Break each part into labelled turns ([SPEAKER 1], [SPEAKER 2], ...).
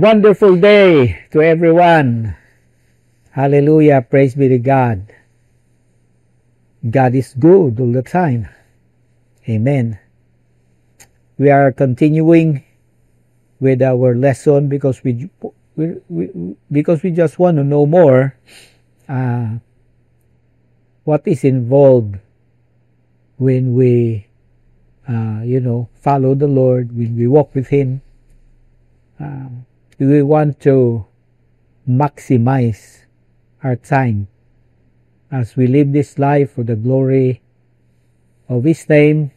[SPEAKER 1] Wonderful day to everyone. Hallelujah. Praise be to God. God is good all the time. Amen. We are continuing with our lesson because we just want to know more what is involved when we follow the Lord, when we walk with Him. We want to maximize our time as we live this life for the glory of His name.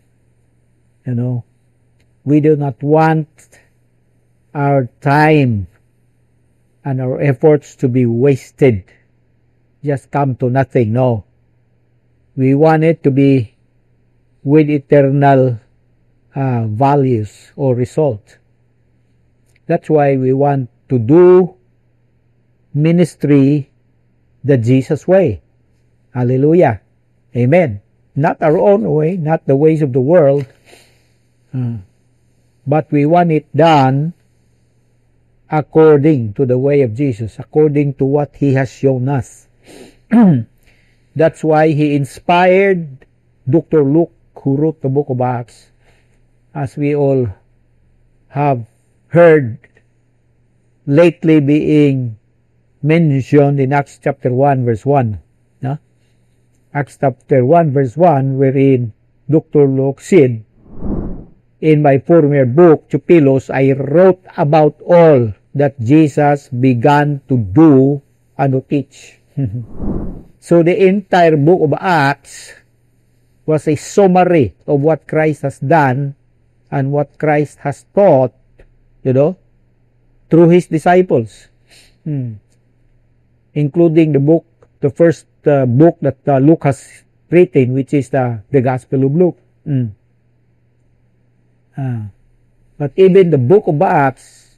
[SPEAKER 1] We do not want our time and our efforts to be wasted, just come to nothing. No. We want it to be with eternal values or result. That's why we want to do ministry the Jesus way. Hallelujah. Amen. Not our own way, not the ways of the world, but we want it done according to the way of Jesus, according to what He has shown us. That's why He inspired Dr. Luke, who wrote the book of Acts, as we all have heard lately being mentioned in Acts chapter 1 verse 1. No? Acts chapter 1 verse 1, wherein Dr. Luke said, in my former book, Theophilus, I wrote about all that Jesus began to do and to teach. So the entire book of Acts was a summary of what Christ has done and what Christ has taught, through His disciples. Including the first book that Luke has written, which is the Gospel of Luke. But even the book of Acts,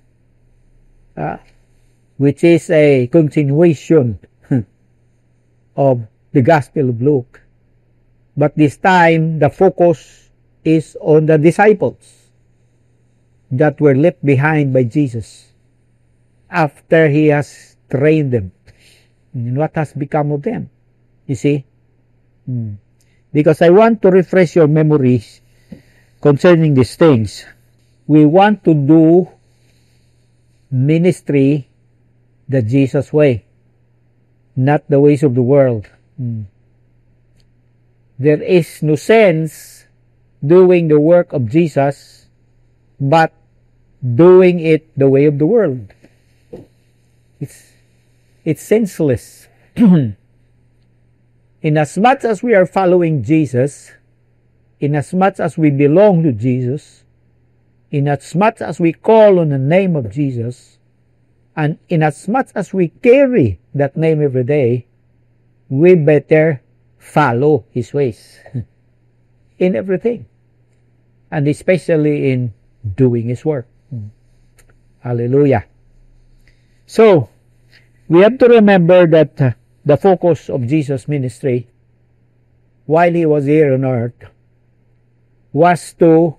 [SPEAKER 1] which is a continuation of the Gospel of Luke, but this time the focus is on the disciples that were left behind by Jesus after He has trained them. And what has become of them? You see? Because I want to refresh your memories concerning these things. We want to do ministry the Jesus way, not the ways of the world. There is no sense doing the work of Jesus but doing it the way of the world. It's senseless. Inasmuch as we are following Jesus, inasmuch as we belong to Jesus, inasmuch as we call on the name of Jesus, and inasmuch as we carry that name every day, we better follow His ways in everything, and especially in doing His work. Hallelujah. So, we have to remember that the focus of Jesus' ministry while He was here on earth was to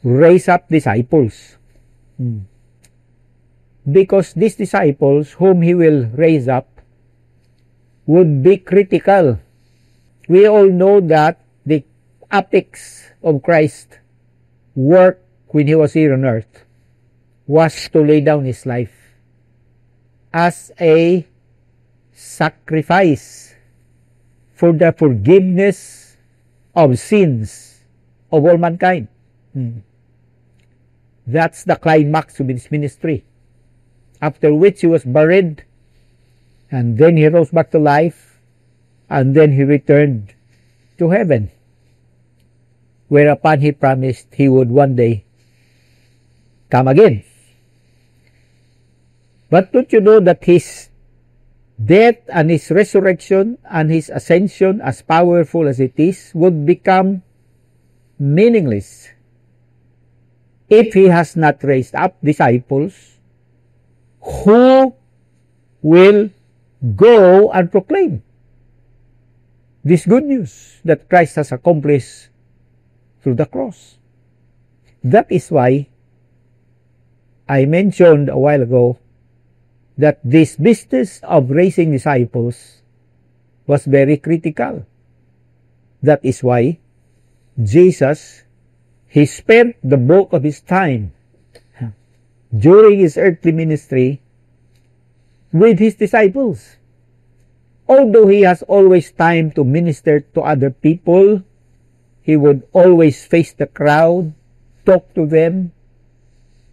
[SPEAKER 1] raise up disciples. Because these disciples whom He will raise up would be critical. We all know that the apex of Christ's work when He was here on earth was to lay down His life as a sacrifice for the forgiveness of sins of all mankind. That's the climax of His ministry. After which He was buried, and then He rose back to life, and then He returned to heaven, whereupon He promised He would one day come again. But don't you know that His death and His resurrection and His ascension, as powerful as it is, would become meaningless if He has not raised up disciples who will go and proclaim this good news that Christ has accomplished through the cross. That is why I mentioned a while ago that this business of raising disciples was very critical. That is why Jesus, he spent the bulk of his time during his earthly ministry with his disciples. Although he has always time to minister to other people, he would always face the crowd, talk to them,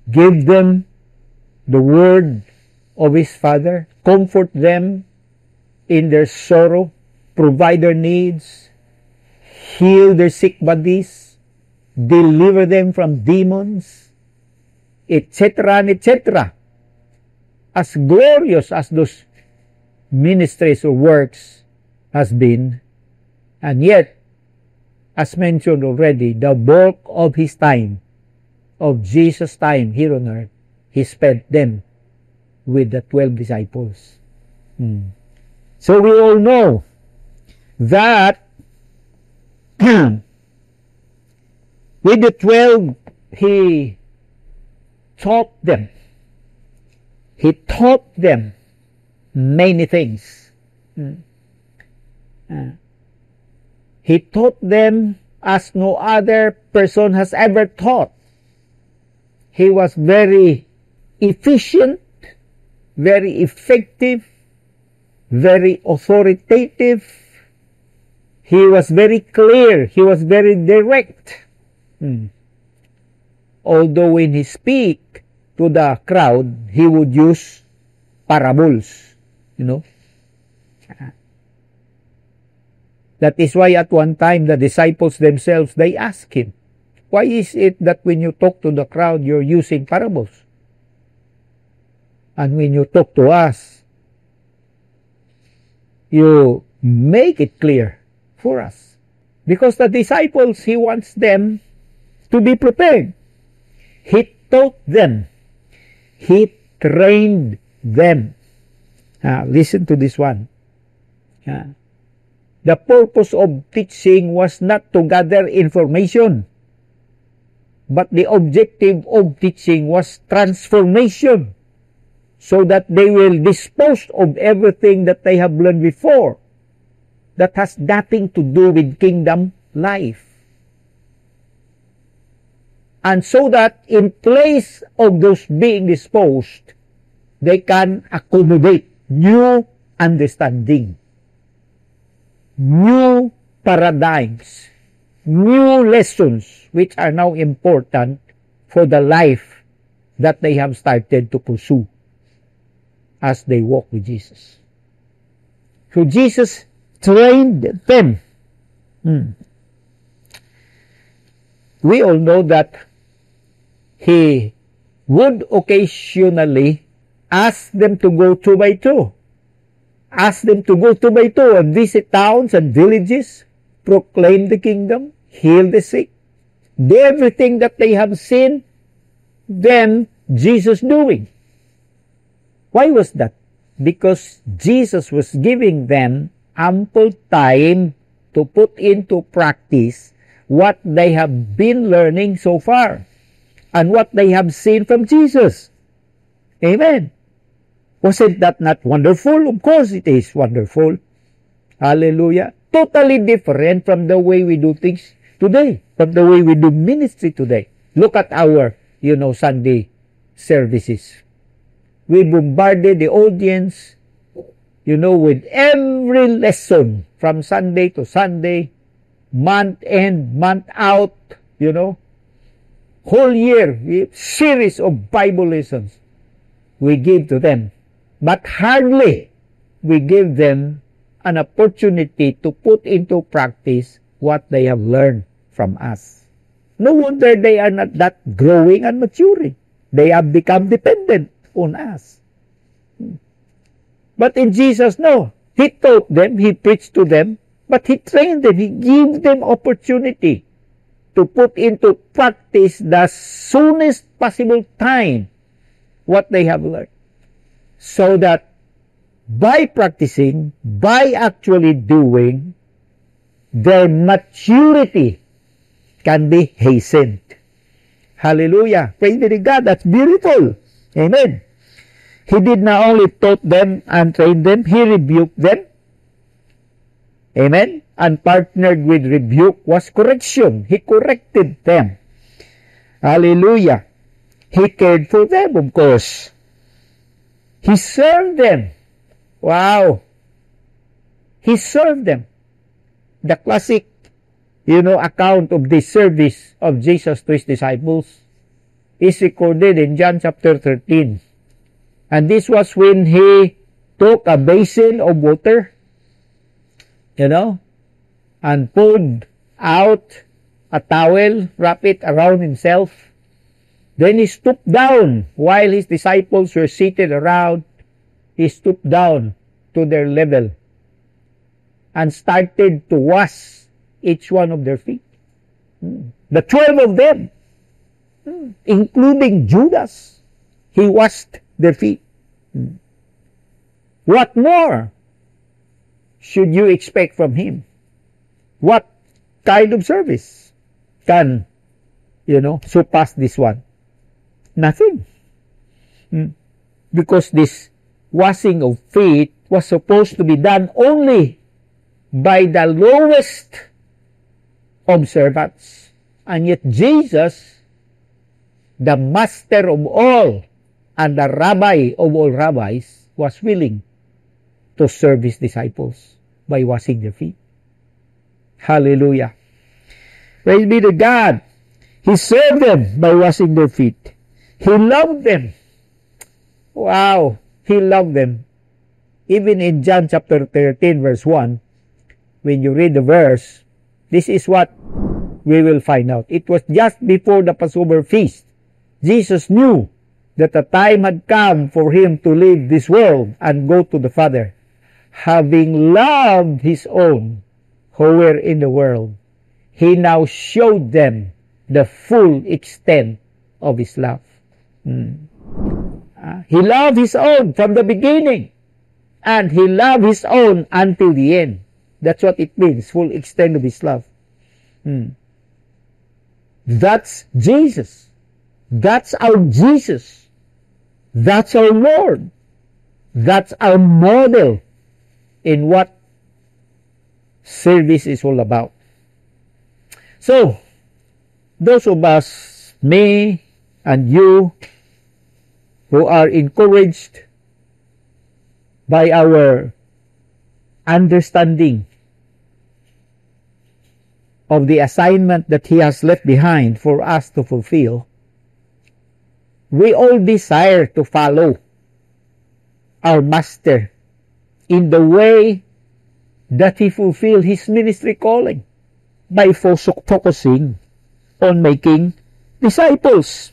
[SPEAKER 1] give them the word of his Father, comfort them in their sorrow, provide their needs, heal their sick bodies, deliver them from demons, etc. and etc. As glorious as those ministries or works has been, and yet, as mentioned already, the bulk of his time, of Jesus' time here on earth, he spent them with the 12 disciples. So we all know that with the 12, he taught them. He taught them many things. He taught them as no other person has ever taught. He was very efficient, very effective, very authoritative. He was very clear. He was very direct. Although when he speak to the crowd, he would use parables, That is why at one time the disciples themselves, they asked him, why is it that when you talk to the crowd, you're using parables? And when you talk to us, you make it clear for us. Because the disciples, he wants them to be prepared. He taught them. He trained them. Listen to this one. The purpose of teaching was not to gather information, but the objective of teaching was transformation, so that they will dispose of everything that they have learned before that has nothing to do with kingdom life. And so that in place of those being disposed, they can accommodate new understanding, new paradigms, new lessons which are now important for the life that they have started to pursue as they walk with Jesus. So Jesus trained them. We all know that he would occasionally ask them to go 2 by 2. Ask them to go 2 by 2 and visit towns and villages, proclaim the kingdom, heal the sick, do everything that they have seen them, Jesus, doing. Why was that? Because Jesus was giving them ample time to put into practice what they have been learning so far and what they have seen from Jesus. Amen. Wasn't that not wonderful? Of course it is wonderful. Hallelujah. Totally different from the way we do things today, from the way we do ministry today. Look at our, Sunday services. We bombarded the audience, with every lesson from Sunday to Sunday, month in, month out, whole year, series of Bible lessons we give to them. But hardly we give them an opportunity to put into practice what they have learned from us. No wonder they are not that growing and maturing. They have become dependent on us. But in Jesus, no. He taught them, he preached to them, but he trained them, he gave them opportunity to put into practice the soonest possible time what they have learned. So that by practicing, by actually doing, their maturity can be hastened. Hallelujah. Praise be to God. That's beautiful. Amen. He did not only taught them and train them, he rebuked them. Amen. And partnered with rebuke was correction. He corrected them. Hallelujah. He cared for them, of course. He served them. Wow. He served them. The classic, account of the service of Jesus to his disciples is recorded in John chapter 13. And this was when he took a basin of water, and poured out a towel, wrapped it around himself. Then he stooped down while his disciples were seated around. He stooped down to their level and started to wash each one of their feet. The 12 of them, including Judas, he washed their feet. What more should you expect from him? What kind of service can, surpass this one? Nothing. Because this washing of feet was supposed to be done only by the lowest of servants. And yet Jesus, the master of all and the rabbi of all rabbis, was willing to serve his disciples by washing their feet. Hallelujah. Praise be to God. He served them by washing their feet. He loved them. Wow. He loved them. Even in John chapter 13 verse 1, when you read the verse, this is what we will find out. It was just before the Passover feast. Jesus knew that the time had come for him to leave this world and go to the Father. Having loved his own who were in the world, he now showed them the full extent of his love. He loved his own from the beginning, and he loved his own until the end. That's what it means, full extent of his love. That's Jesus. That's our Jesus. That's our Lord. That's our model in what service is all about. So, those of us, me and you, who are encouraged by our understanding of the assignment that he has left behind for us to fulfill, we all desire to follow our Master in the way that he fulfilled his ministry calling by focusing on making disciples.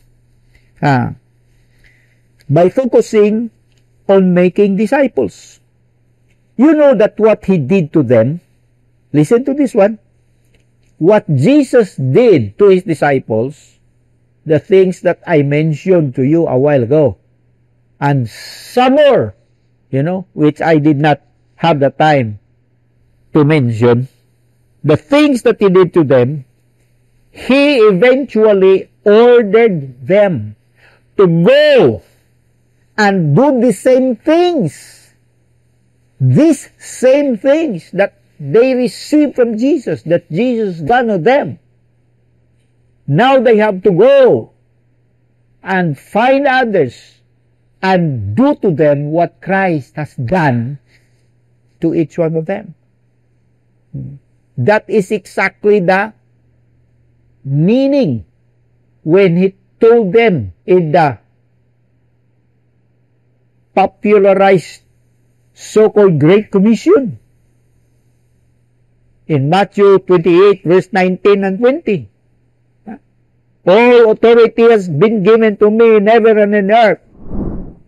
[SPEAKER 1] By focusing on making disciples. You know that what he did to them, listen to this one, what Jesus did to his disciples, the things that I mentioned to you a while ago, and some more, which I did not have the time to mention, the things that he did to them, he eventually ordered them to go and do the same things. These same things that they received from Jesus, that Jesus done to them. Now they have to go and find others and do to them what Christ has done to each one of them. That is exactly the meaning when he told them in the popularized so-called Great Commission in Matthew 28 verse 19 and 20. All authority has been given to me in heaven and in earth.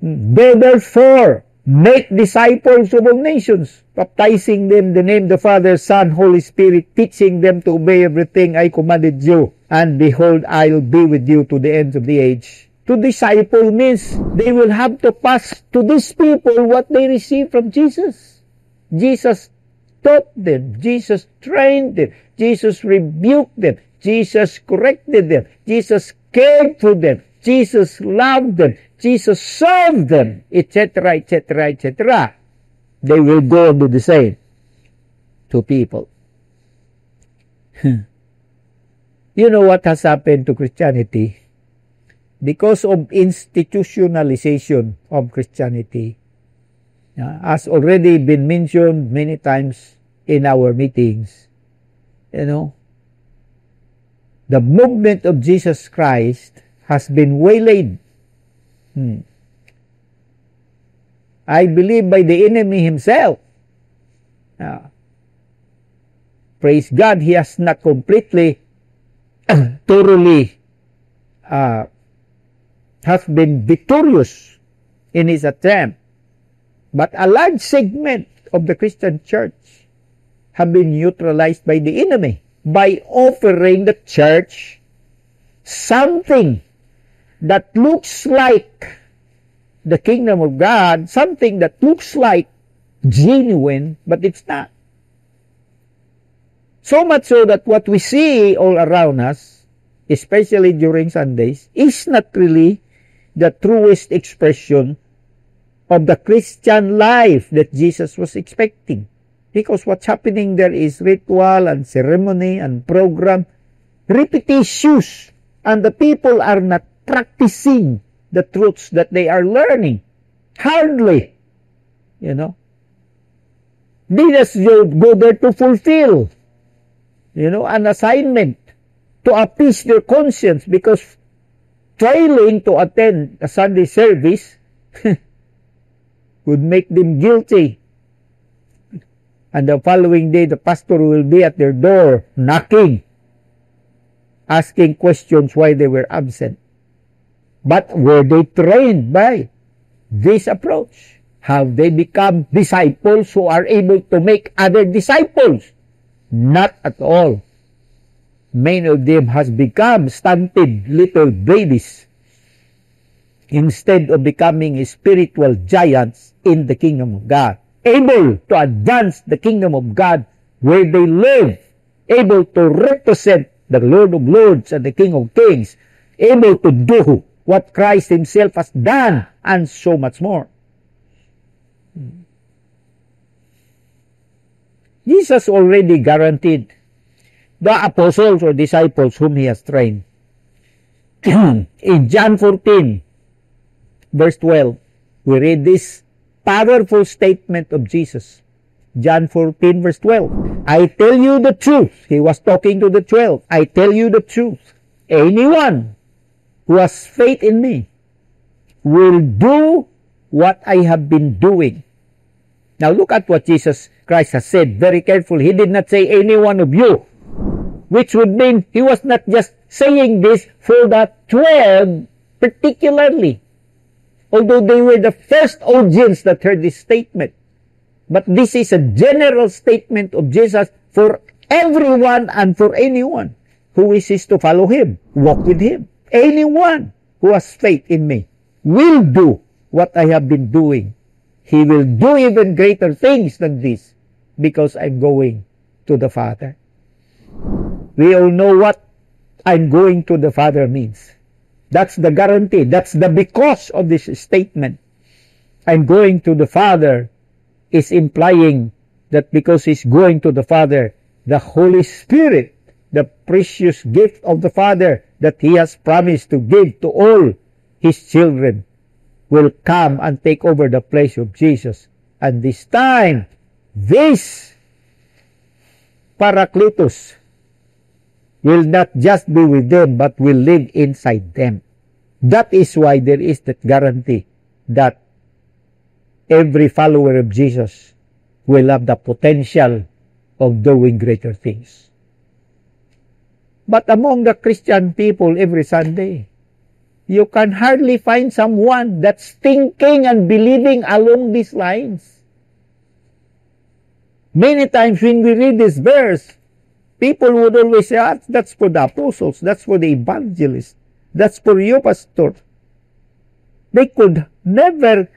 [SPEAKER 1] Therefore, make disciples of all nations, baptizing them in the name of the Father, Son, Holy Spirit, teaching them to obey everything I commanded you. And behold, I'll be with you to the ends of the age. To disciple means they will have to pass to these people what they received from Jesus. Jesus taught them. Jesus trained them. Jesus rebuked them. Jesus corrected them. Jesus cared for them. Jesus loved them. Jesus served them, etc., etc., etc., they will go and do the same to people. You know what has happened to Christianity? Because of institutionalization of Christianity, has already been mentioned many times in our meetings, the movement of Jesus Christ has been waylaid. I believe by the enemy himself. Praise God, he has not completely, thoroughly, has been victorious in his attempt. But a large segment of the Christian church have been neutralized by the enemy by offering the church something that looks like the kingdom of God, something that looks like genuine, but it's not. So much so that what we see all around us, especially during Sundays, is not really the truest expression of the Christian life that Jesus was expecting. Because what's happening there is ritual and ceremony and program, repetitious, and the people are not practicing the truths that they are learning. Hardly. They just go there to fulfill, an assignment, to appease their conscience, because failing to attend a Sunday service would make them guilty. And the following day, the pastor will be at their door, knocking, asking questions why they were absent. But were they trained by this approach? Have they become disciples who are able to make other disciples? Not at all. Many of them has become stunted little babies instead of becoming spiritual giants in the kingdom of God, able to advance the kingdom of God where they live, able to represent the Lord of Lords and the King of Kings, able to do what Christ himself has done, and so much more. Jesus already guaranteed the apostles or disciples whom he has trained. In John 14, verse 12, we read this powerful statement of Jesus. John 14, verse 12. I tell you the truth. He was talking to the 12. I tell you the truth. Anyone who has faith in me will do what I have been doing. Now look at what Jesus Christ has said very carefully. He did not say any one of you, which would mean he was not just saying this for the 12 particularly, although they were the first audience that heard this statement. But this is a general statement of Jesus for everyone and for anyone who wishes to follow him, walk with him. Anyone who has faith in me will do what I have been doing. He will do even greater things than this because I'm going to the Father. We all know what I'm going to the Father means. That's the guarantee. That's the because of this statement. I'm going to the Father is implying that because he's going to the Father, the Holy Spirit, the precious gift of the Father that he has promised to give to all his children, will come and take over the place of Jesus. And this time, this Paracletus will not just be with them, but will live inside them. That is why there is that guarantee that every follower of Jesus will have the potential of doing greater things. But among the Christian people every Sunday, you can hardly find someone that's thinking and believing along these lines. Many times when we read this verse, people would always say, that's for the apostles, that's for the evangelists, that's for you, pastor. They could never,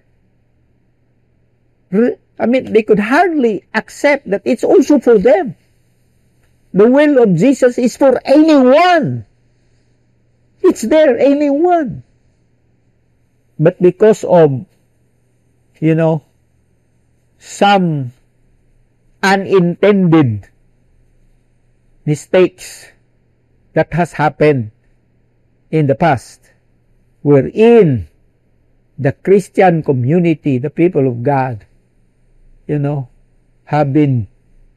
[SPEAKER 1] they could hardly accept that it's also for them. The will of Jesus is for anyone. It's there, anyone. But because of, some unintended mistakes that has happened in the past, wherein the Christian community, the people of God, have been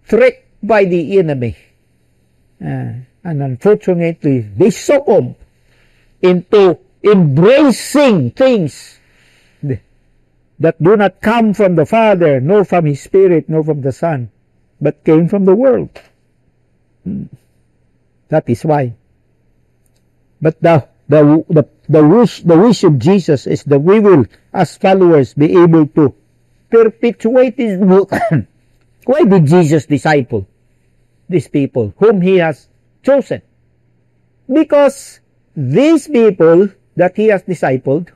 [SPEAKER 1] tricked by the enemy. And unfortunately, they succumb into embracing things that do not come from the Father, nor from His Spirit, nor from the Son, but came from the world. That is why. But the wish of Jesus is that we will, as followers, be able to perpetuate His book. Why did Jesus disciple these people whom He has chosen? Because these people that He has discipled,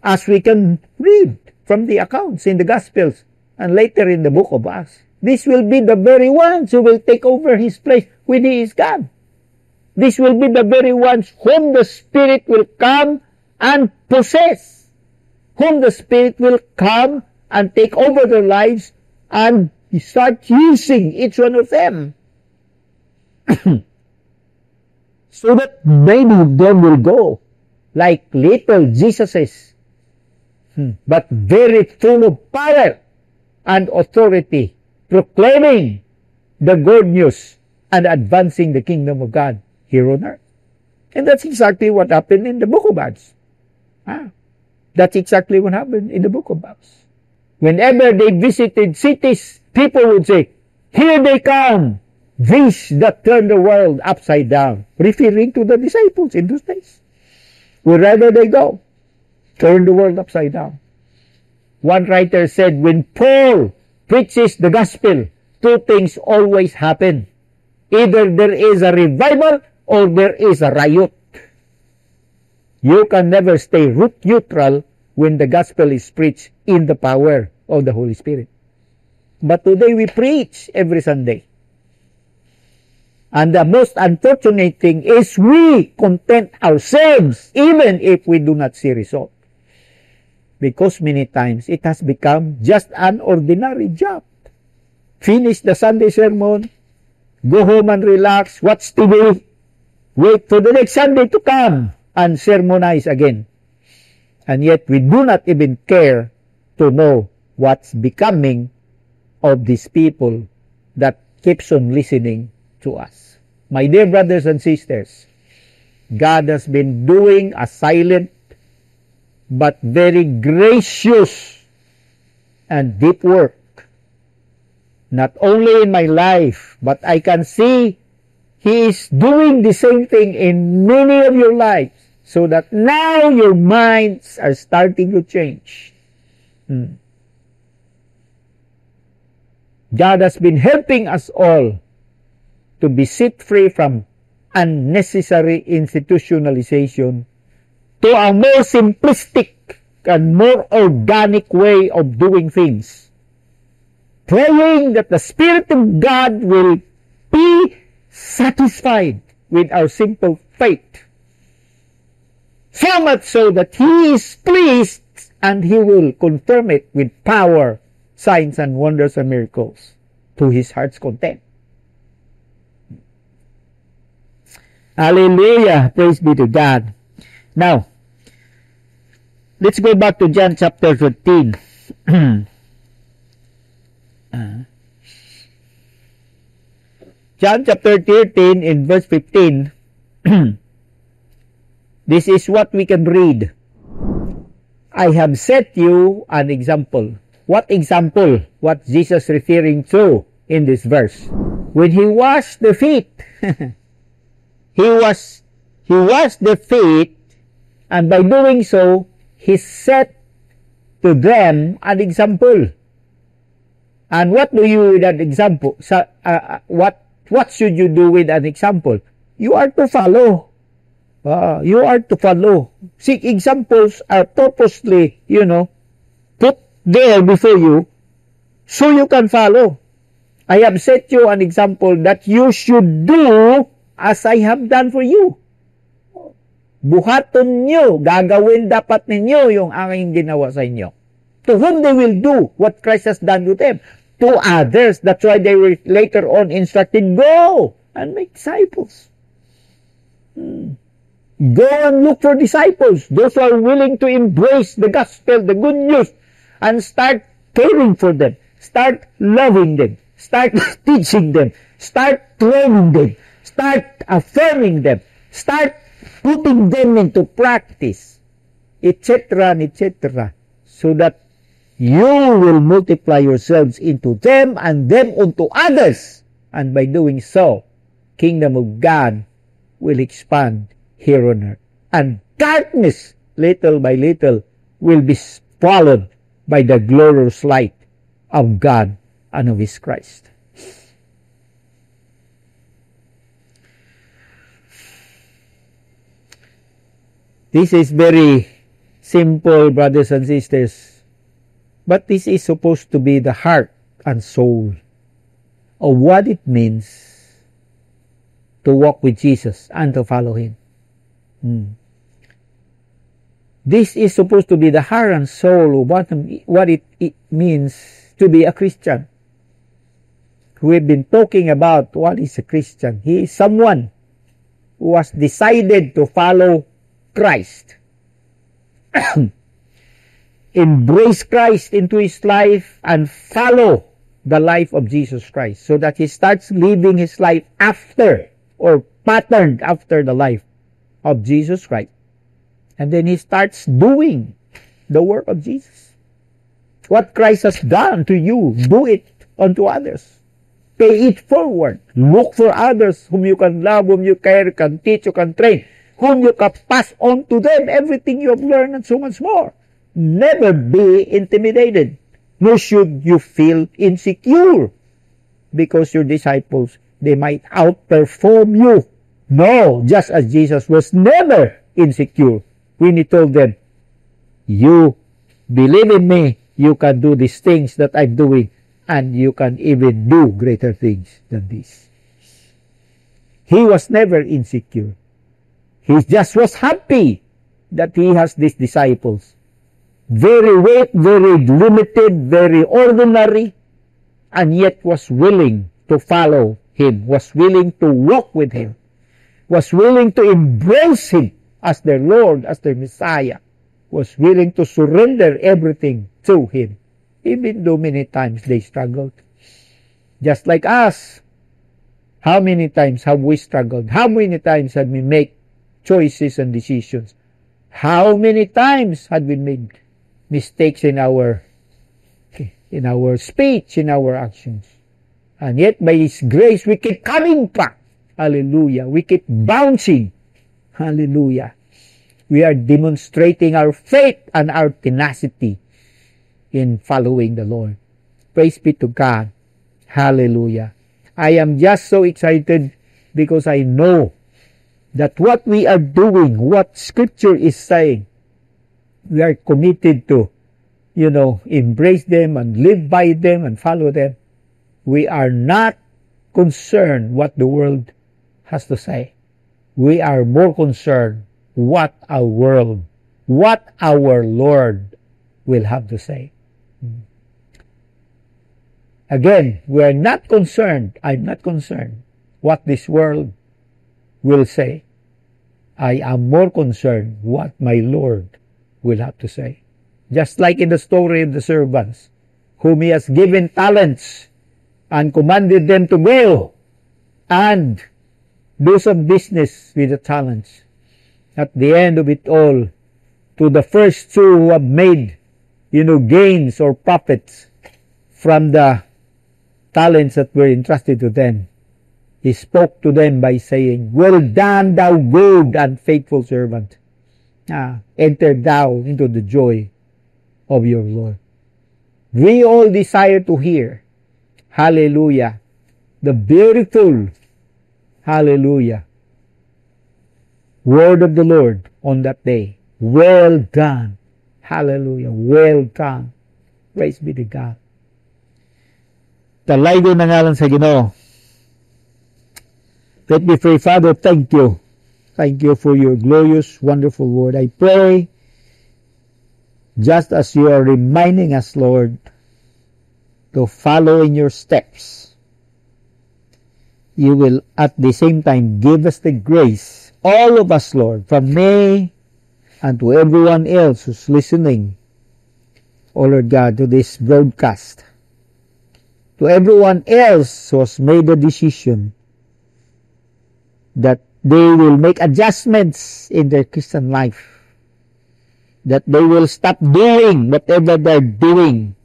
[SPEAKER 1] as we can read from the accounts in the Gospels and later in the book of Acts, these will be the very ones who will take over His place when He is gone. These will be the very ones whom the Spirit will come and possess, whom the Spirit will come and take over their lives and start using each one of them. So that many of them will go like little Jesuses, but very full of power and authority, proclaiming the good news and advancing the kingdom of God here on earth. And that's exactly what happened in the book of Acts. That's exactly what happened in the book of Acts. Whenever they visited cities, people would say, "Here they come, these that turn the world upside down," referring to the disciples in those days. Wherever they go, turn the world upside down. One writer said, when Paul preaches the gospel, two things always happen. Either there is a revival or there is a riot. You can never stay root neutral when the gospel is preached in the power of the Holy Spirit. But today we preach every Sunday. And the most unfortunate thing is we content ourselves even if we do not see result. Because many times it has become just an ordinary job. Finish the Sunday sermon, go home and relax, watch TV, wait for the next Sunday to come and sermonize again. And yet we do not even care to know what's becoming of these people that keeps on listening to us. My dear brothers and sisters, God has been doing a silent but very gracious and deep work. Not only in my life, but I can see He is doing the same thing in many of your lives, so that now your minds are starting to change. God has been helping us all to be set free from unnecessary institutionalization to a more simplistic and more organic way of doing things. Praying that the Spirit of God will be satisfied with our simple faith. So much so that He is pleased and He will confirm it with power, signs and wonders and miracles to His heart's content. Hallelujah! Praise be to God. Now, let's go back to John chapter 13. John chapter 13 in verse 15. This is what we can read. I have set you an example. What example? What Jesus referring to in this verse? When He washed the feet, He washed the feet, and by doing so, He set to them an example. And what do you with an example? What should you do with an example? You are to follow. You are to follow. See, examples are purposely, put there before you so you can follow. I have set you an example that you should do as I have done for you. Buhaton nyo, gagawin dapat ninyo yung aking ginawa sa inyo. To whom they will do what Christ has done to them. To others, that's why they were later on instructed, go and make disciples. Go and look for disciples, those who are willing to embrace the gospel, the good news, and start caring for them, start loving them, start teaching them, start training them, start affirming them, start putting them into practice, etc., etc., so that you will multiply yourselves into them and them unto others. And by doing so, kingdom of God will expand here on earth. And darkness, little by little, will be swallowed by the glorious light of God and of His Christ. This is very simple, brothers and sisters. But this is supposed to be the heart and soul of what it means to walk with Jesus and to follow Him. This is supposed to be the heart and soul of what it means to be a Christian. We've been talking about what is a Christian. He is someone who has decided to follow Christ. Embrace Christ into his life and follow the life of Jesus Christ so that he starts living his life after or patterned after the life of Jesus Christ. And then he starts doing the work of Jesus. What Christ has done to you, do it unto others. Pay it forward. Look for others whom you can love, whom you care, can teach, you can train, whom you can pass on to them everything you have learned and so much more. Never be intimidated, nor should you feel insecure because your disciples, they might outperform you. No, just as Jesus was never insecure when he told them, you believe in me, you can do these things that I'm doing, and you can even do greater things than this. He was never insecure. He just was happy that he has these disciples. Very weak, very limited, very ordinary, and yet was willing to follow him, was willing to walk with him, was willing to embrace him as their Lord, as their Messiah, was willing to surrender everything to him, even though many times they struggled. Just like us, how many times have we struggled? How many times have we made choices and decisions? How many times had we made mistakes in our speech, in our actions? And yet by His grace, we keep coming back. Hallelujah. We keep bouncing. Hallelujah. We are demonstrating our faith and our tenacity in following the Lord. Praise be to God. Hallelujah. I am just so excited because I know that what we are doing, what Scripture is saying, we are committed to, embrace them and live by them and follow them. We are not concerned what the world has to say. We are more concerned what our world, what our Lord will have to say. Again, we are not concerned, I'm not concerned what this world will say. I am more concerned what my Lord will have to say. Just like in the story of the servants, whom He has given talents and commanded them to go and do some business with the talents. At the end of it all, to the first two who have made, gains or profits from the talents that were entrusted to them, He spoke to them by saying, well done, thou good and faithful servant. Enter thou into the joy of your Lord. We all desire to hear, hallelujah, the beautiful, hallelujah, word of the Lord on that day. Well done. Hallelujah. Well done. Praise be to God. Talaydo na ngalan sa Ginoo. Let me pray, Father, thank you Thank you for your glorious, wonderful word. I pray, just as you are reminding us, Lord, to follow in your steps, you will at the same time give us the grace, all of us, Lord, from me and to everyone else who's listening, oh Lord God, to this broadcast, to everyone else who has made a decision that they will make adjustments in their Christian life, that they will stop doing whatever they're doing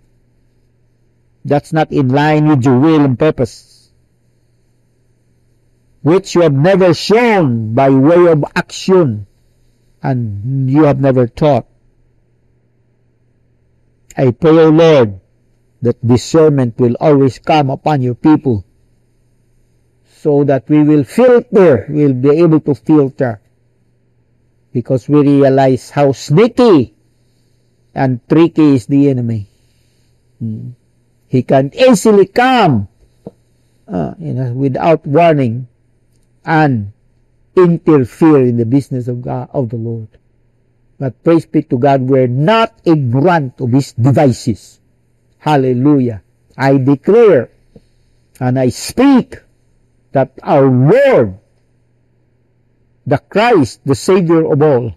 [SPEAKER 1] that's not in line with your will and purpose, which you have never shown by way of action and you have never taught. I pray, O Lord, that discernment will always come upon your people, so that we will be able to filter, because we realize how sneaky and tricky is the enemy. He can easily come without warning and interfere in the business of God, of the Lord. But praise be to God, we're not ignorant of his devices. Hallelujah. I declare and I speak that our Lord, the Christ, the Savior of all,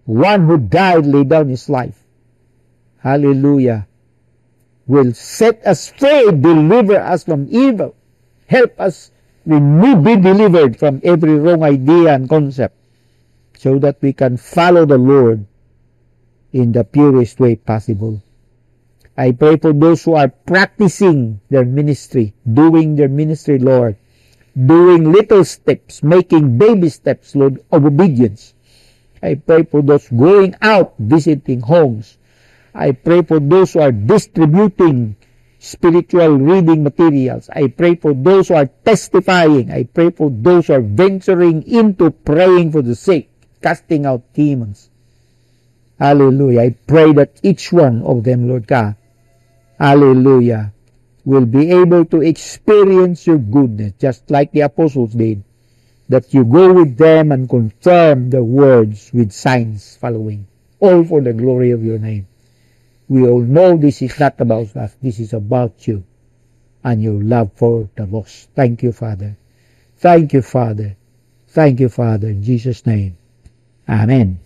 [SPEAKER 1] one who died, laid down his life, hallelujah, will set us free, deliver us from evil, help us be delivered from every wrong idea and concept, so that we can follow the Lord in the purest way possible. I pray for those who are practicing their ministry, doing their ministry, Lord, doing little steps, making baby steps, Lord, of obedience. I pray for those going out, visiting homes. I pray for those who are distributing spiritual reading materials. I pray for those who are testifying. I pray for those who are venturing into praying for the sick, casting out demons. Hallelujah. I pray that each one of them, Lord God, hallelujah, will be able to experience your goodness, just like the apostles did, that you go with them and confirm the words with signs following, all for the glory of your name. We all know this is not about us. This is about you and your love for the lost. Thank you, Father. Thank you, Father. Thank you, Father. In Jesus' name. Amen.